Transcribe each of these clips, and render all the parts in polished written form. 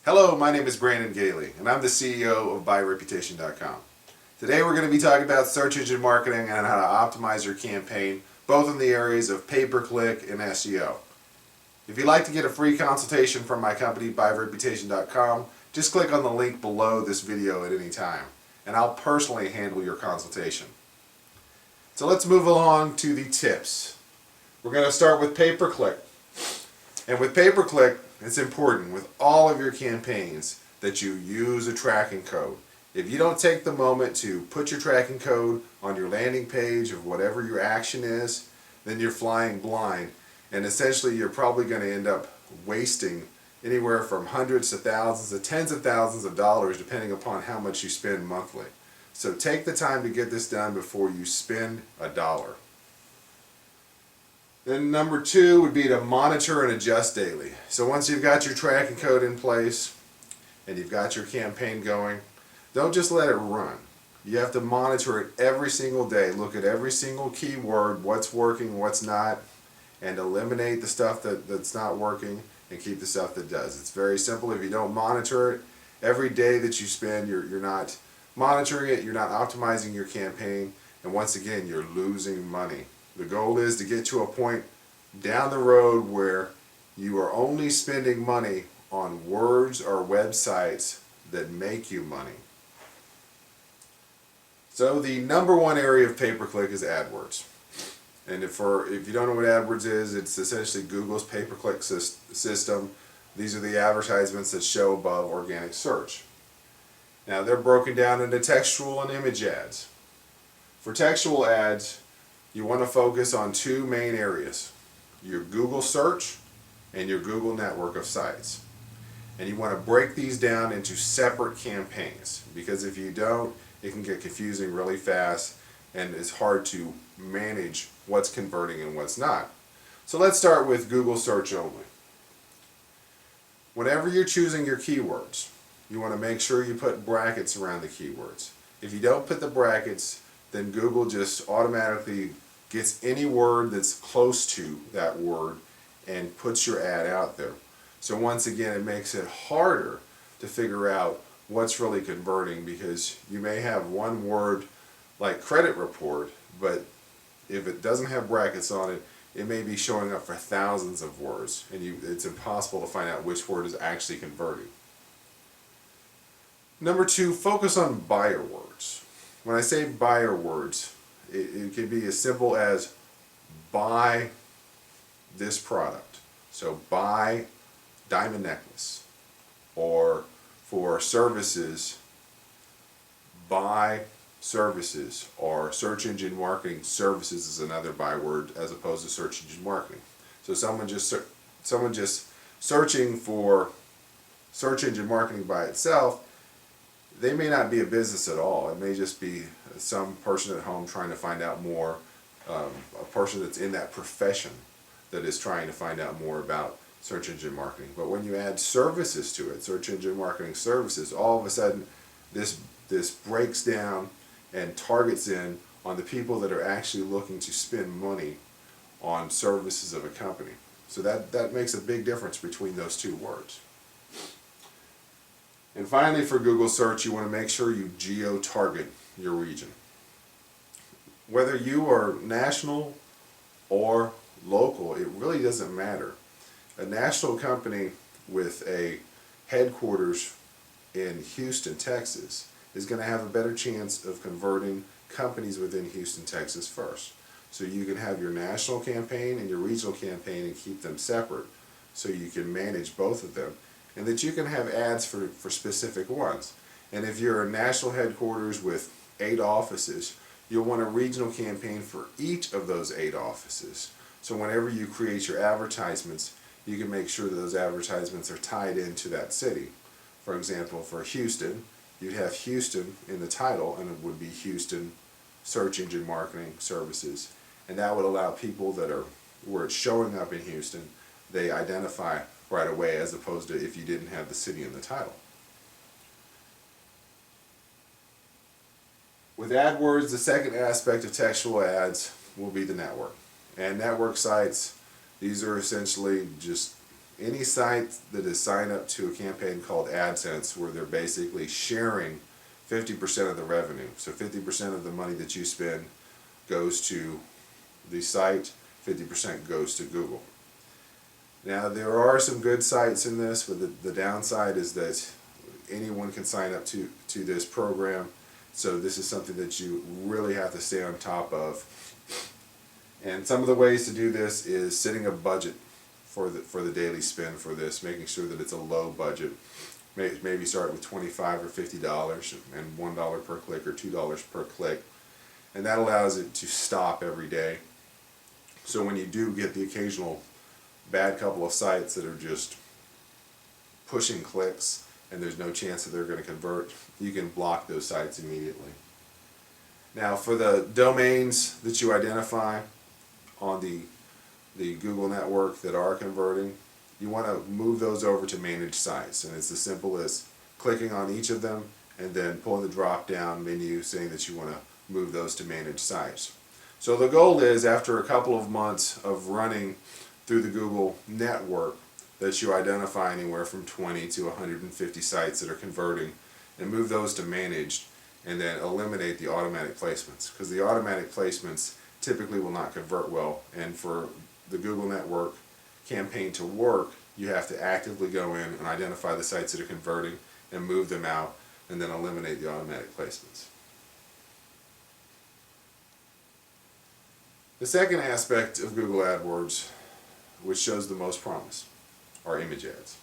Hello, my name is Brandon Gailey, and I'm the CEO of BuyReputation.com. Today we're going to be talking about search engine marketing and how to optimize your campaign, both in the areas of pay-per-click and SEO. If you'd like to get a free consultation from my company, BuyReputation.com, just click on the link below this video at any time, and I'll personally handle your consultation. So let's move along to the tips. We're going to start with pay-per-click. And with pay-per-click, it's important with all of your campaigns that you use a tracking code. If you don't take the moment to put your tracking code on your landing page of whatever your action is, then you're flying blind, and essentially you're probably going to end up wasting anywhere from hundreds to thousands to tens of thousands of dollars depending upon how much you spend monthly. So take the time to get this done before you spend a dollar. Then number two would be to monitor and adjust daily. So once you've got your tracking code in place and you've got your campaign going, don't just let it run. You have to monitor it every single day. Look at every single keyword, what's working, what's not, and eliminate the stuff that's not working and keep the stuff that does. It's very simple. If you don't monitor it, every day that you spend, you're not monitoring it, you're not optimizing your campaign, and once again, you're losing money. The goal is to get to a point down the road where you are only spending money on words or websites that make you money. So the number one area of pay-per-click is AdWords. And if you don't know what AdWords is, it's essentially Google's pay-per-click system. These are the advertisements that show above organic search. Now they're broken down into textual and image ads. For textual ads, you want to focus on two main areas: your Google search and your Google network of sites. And you want to break these down into separate campaigns, because if you don't, it can get confusing really fast and it's hard to manage what's converting and what's not. So let's start with Google search only. Whenever you're choosing your keywords, you want to make sure you put brackets around the keywords. If you don't put the brackets, then Google just automatically gets any word that's close to that word and puts your ad out there. So once again, it makes it harder to figure out what's really converting, because you may have one word like credit report, but if it doesn't have brackets on it, it may be showing up for thousands of words, and it's impossible to find out which word is actually converting. Number two, focus on buyer words. When I say buyer words, it can be as simple as buy this product. So buy diamond necklace. Or for services, buy services. Or search engine marketing services is another buy word as opposed to search engine marketing. So someone just searching for search engine marketing by itself, they may not be a business at all. It may just be some person at home trying to find out more, a person that's in that profession that is trying to find out more about search engine marketing. But when you add services to it, search engine marketing services, all of a sudden this breaks down and targets in on the people that are actually looking to spend money on services of a company. So that makes a big difference between those two words. And finally, for Google search, you want to make sure you geo-target your region. Whether you are national or local, it really doesn't matter. A national company with a headquarters in Houston, Texas, is going to have a better chance of converting companies within Houston, Texas first. So you can have your national campaign and your regional campaign and keep them separate, so you can manage both of them, and that you can have ads for specific ones. And if you're a national headquarters with 8 offices, you'll want a regional campaign for each of those 8 offices. So whenever you create your advertisements, you can make sure that those advertisements are tied into that city. For example, for Houston, you'd have Houston in the title, and it would be Houston Search Engine Marketing Services. And that would allow people that are, where it's showing up in Houston, they identify right away, as opposed to if you didn't have the city in the title. With AdWords, the second aspect of textual ads will be the network. And network sites, these are essentially just any site that is signed up to a campaign called AdSense, where they're basically sharing 50% of the revenue. So 50% of the money that you spend goes to the site, 50% goes to Google. Now there are some good sites in this, but the downside is that anyone can sign up to this program. So this is something that you really have to stay on top of. And some of the ways to do this is setting a budget for the daily spend for this, making sure that it's a low budget. Maybe start with $25 or $50 and $1 per click or $2 per click. And that allows it to stop every day. So when you do get the occasional bad couple of sites that are just pushing clicks and there's no chance that they're going to convert, you can block those sites immediately. Now for the domains that you identify on the Google network that are converting, you want to move those over to managed sites, and it's as simple as clicking on each of them and then pulling the drop down menu saying that you want to move those to managed sites. So the goal is, after a couple of months of running through the Google network, that you identify anywhere from 20 to 150 sites that are converting and move those to managed, and then eliminate the automatic placements, because the automatic placements typically will not convert well, and for the Google network campaign to work, you have to actively go in and identify the sites that are converting and move them out, and then eliminate the automatic placements. The second aspect of Google AdWords, which shows the most promise, are image ads.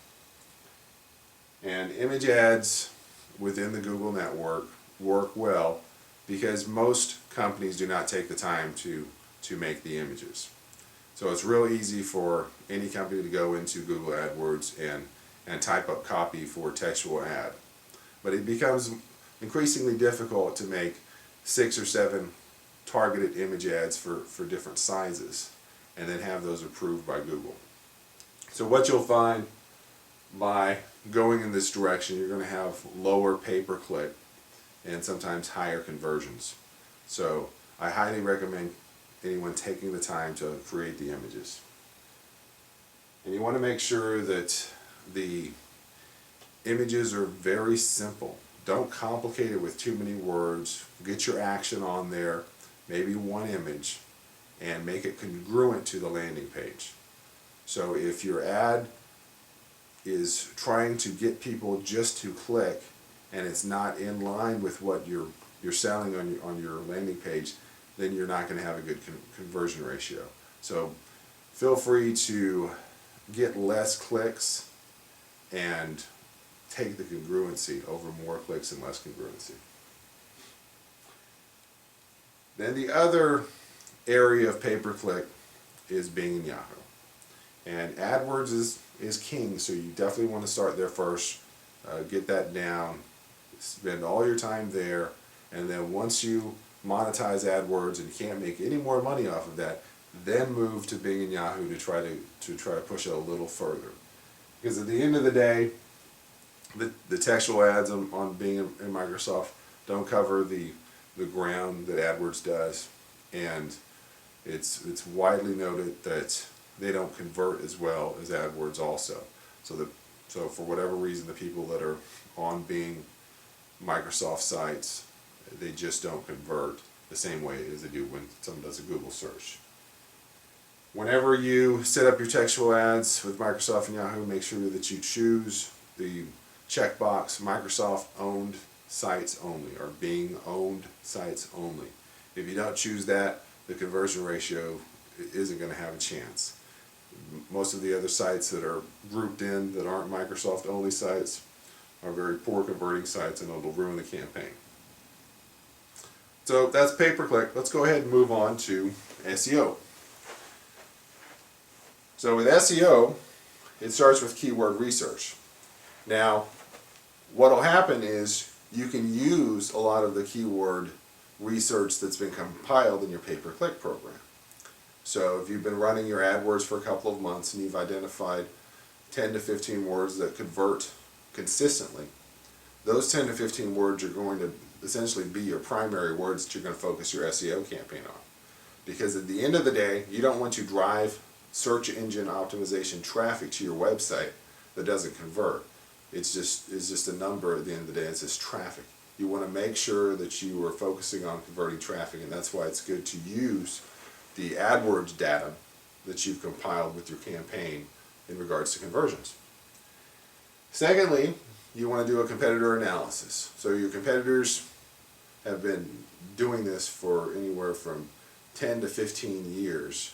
And image ads within the Google network work well because most companies do not take the time to make the images. So it's real easy for any company to go into Google AdWords and type up copy for textual ad. But it becomes increasingly difficult to make 6 or 7 targeted image ads for different sizes and then have those approved by Google. So what you'll find by going in this direction, you're going to have lower pay-per-click and sometimes higher conversions. So I highly recommend anyone taking the time to create the images. And you want to make sure that the images are very simple. Don't complicate it with too many words. Get your action on there, maybe one image, and make it congruent to the landing page. So if your ad is trying to get people just to click and it's not in line with what you're selling on your landing page, then you're not going to have a good conversion ratio. So feel free to get less clicks and take the congruency over more clicks and less congruency. Then the other area of pay-per-click is Bing and Yahoo. And AdWords is king, so you definitely want to start there first. Get that down, spend all your time there, and then once you monetize AdWords and you can't make any more money off of that, then move to Bing and Yahoo to try to push it a little further. Because at the end of the day, the textual ads on Bing and Microsoft don't cover the ground that AdWords does, and it's widely noted that they don't convert as well as AdWords also. So for whatever reason, the people that are on Bing Microsoft sites, they just don't convert the same way as they do when someone does a Google search. Whenever you set up your textual ads with Microsoft and Yahoo, make sure that you choose the checkbox Microsoft owned sites only, or Bing owned sites only. If you don't choose that, the conversion ratio isn't going to have a chance. Most of the other sites that are grouped in that aren't Microsoft only sites are very poor converting sites, and it'll ruin the campaign. So that's pay-per-click. Let's go ahead and move on to SEO. So with SEO, it starts with keyword research. Now, what will happen is you can use a lot of the keyword research that's been compiled in your pay-per-click program. So if you've been running your AdWords for a couple of months and you've identified 10 to 15 words that convert consistently, those 10 to 15 words are going to essentially be your primary words that you're going to focus your SEO campaign on. Because at the end of the day, you don't want to drive search engine optimization traffic to your website that doesn't convert. It's just a number at the end of the day. It's just traffic. You want to make sure that you are focusing on converting traffic, and that's why it's good to use the AdWords data that you've compiled with your campaign in regards to conversions. Secondly, you want to do a competitor analysis. So your competitors have been doing this for anywhere from 10 to 15 years,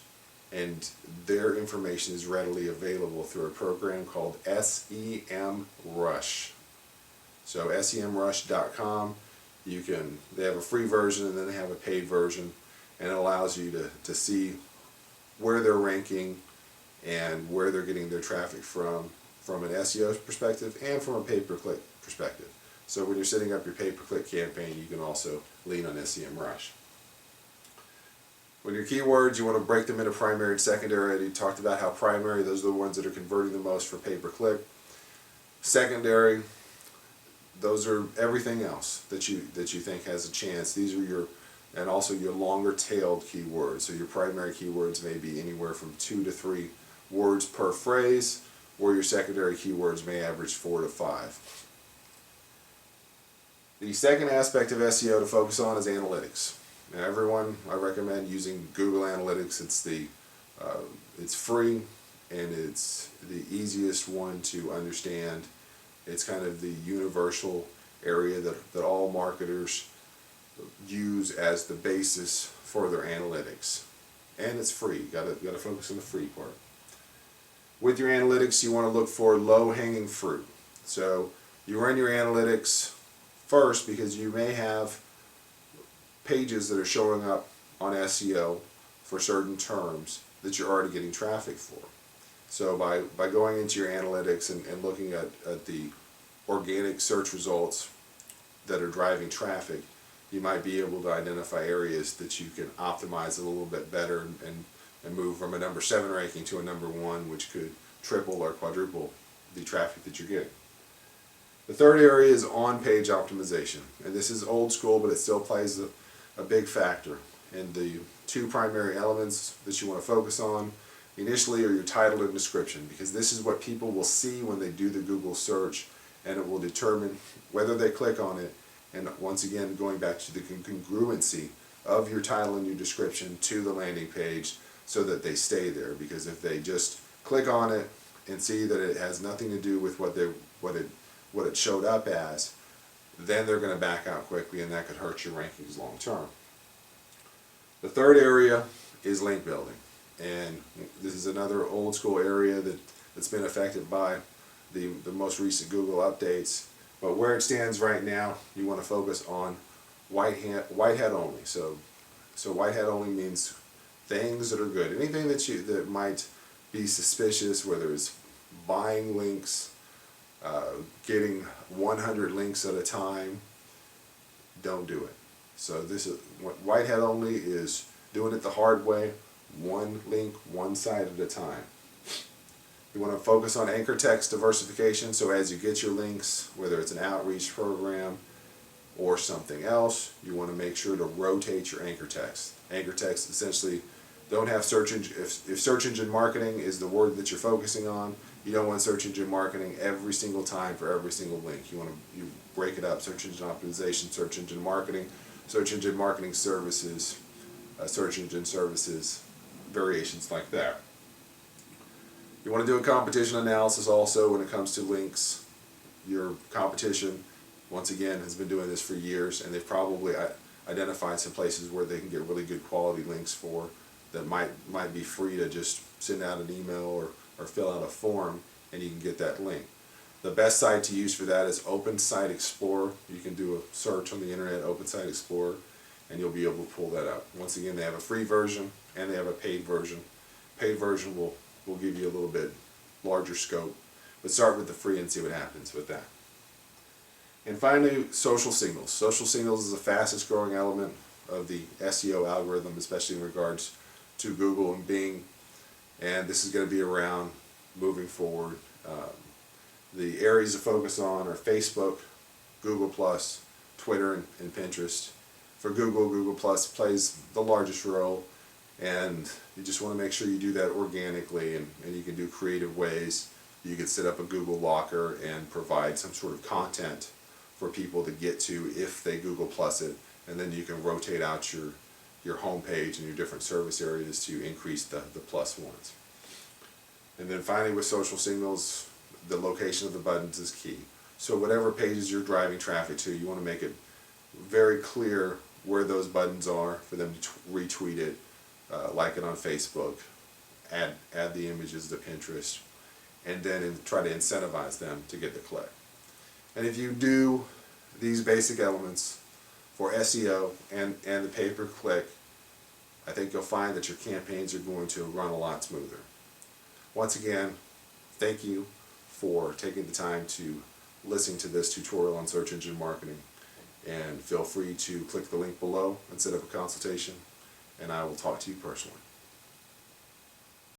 and their information is readily available through a program called SEM Rush. So semrush.com, they have a free version and then they have a paid version, and it allows you to see where they're ranking and where they're getting their traffic from an SEO perspective and from a pay-per-click perspective. So when you're setting up your pay-per-click campaign, you can also lean on SEM Rush. When your keywords, you want to break them into primary and secondary. I already talked about how primary, those are the ones that are converting the most for pay-per-click. Secondary, those are everything else that you think has a chance. These are and also your longer tailed keywords. So your primary keywords may be anywhere from 2 to 3 words per phrase, or your secondary keywords may average 4 to 5. The second aspect of SEO to focus on is analytics. Now everyone, I recommend using Google Analytics. It's free and it's the easiest one to understand. It's kind of the universal area that all marketers use as the basis for their analytics. And it's free. You gotta focus on the free part. With your analytics, you want to look for low-hanging fruit. So you run your analytics first because you may have pages that are showing up on SEO for certain terms that you're already getting traffic for. So by going into your analytics and looking at the organic search results that are driving traffic, you might be able to identify areas that you can optimize a little bit better and move from a number 7 ranking to a number 1, which could triple or quadruple the traffic that you're getting. The third area is on-page optimization, and this is old school, but it still plays a big factor. And the two primary elements that you want to focus on initially are your title and description, because this is what people will see when they do the Google search, and it will determine whether they click on it. And once again, going back to the congruency of your title and your description to the landing page so that they stay there, because if they just click on it and see that it has nothing to do with what it showed up as, then they're going to back out quickly, and that could hurt your rankings long term. The third area is link building, and this is another old school area that's been affected by the most recent Google updates. But where it stands right now, you want to focus on white hat only. So white hat only means things that are good. Anything that might be suspicious, whether it's buying links, getting 100 links at a time, don't do it. So this is white hat only is doing it the hard way, one link, one site at a time. You want to focus on anchor text diversification, so as you get your links, whether it's an outreach program or something else, you want to make sure to rotate your anchor text. Anchor text essentially don't have search engine, if search engine marketing is the word that you're focusing on, you don't want search engine marketing every single time for every single link. You break it up: search engine optimization, search engine marketing services, search engine services, variations like that. You want to do a competition analysis also when it comes to links. Your competition, once again, has been doing this for years, and they've probably identified some places where they can get really good quality links for that might be free to just send out an email or fill out a form, and you can get that link. The best site to use for that is Open Site Explorer. You can do a search on the internet, Open Site Explorer, and you'll be able to pull that up. Once again, they have a free version and they have a paid version. Paid version will give you a little bit larger scope, but start with the free and see what happens with that. And finally, social signals. Social signals is the fastest growing element of the SEO algorithm, especially in regards to Google and Bing, and this is going to be around moving forward. The areas to focus on are Facebook, Google+, Twitter, and Pinterest. For Google, Google+ plays the largest role. And you just want to make sure you do that organically, and you can do creative ways. You can set up a Google Locker and provide some sort of content for people to get to if they Google Plus it, and then you can rotate out your home page and your different service areas to increase the plus ones. And then finally, with social signals, the location of the buttons is key. So whatever pages you're driving traffic to, you want to make it very clear where those buttons are for them to retweet it, like it on Facebook, add the images to Pinterest, and then try to incentivize them to get the click. And if you do these basic elements for SEO and the pay-per-click, I think you'll find that your campaigns are going to run a lot smoother. Once again, thank you for taking the time to listen to this tutorial on search engine marketing, and feel free to click the link below and set up a consultation, and I will talk to you personally.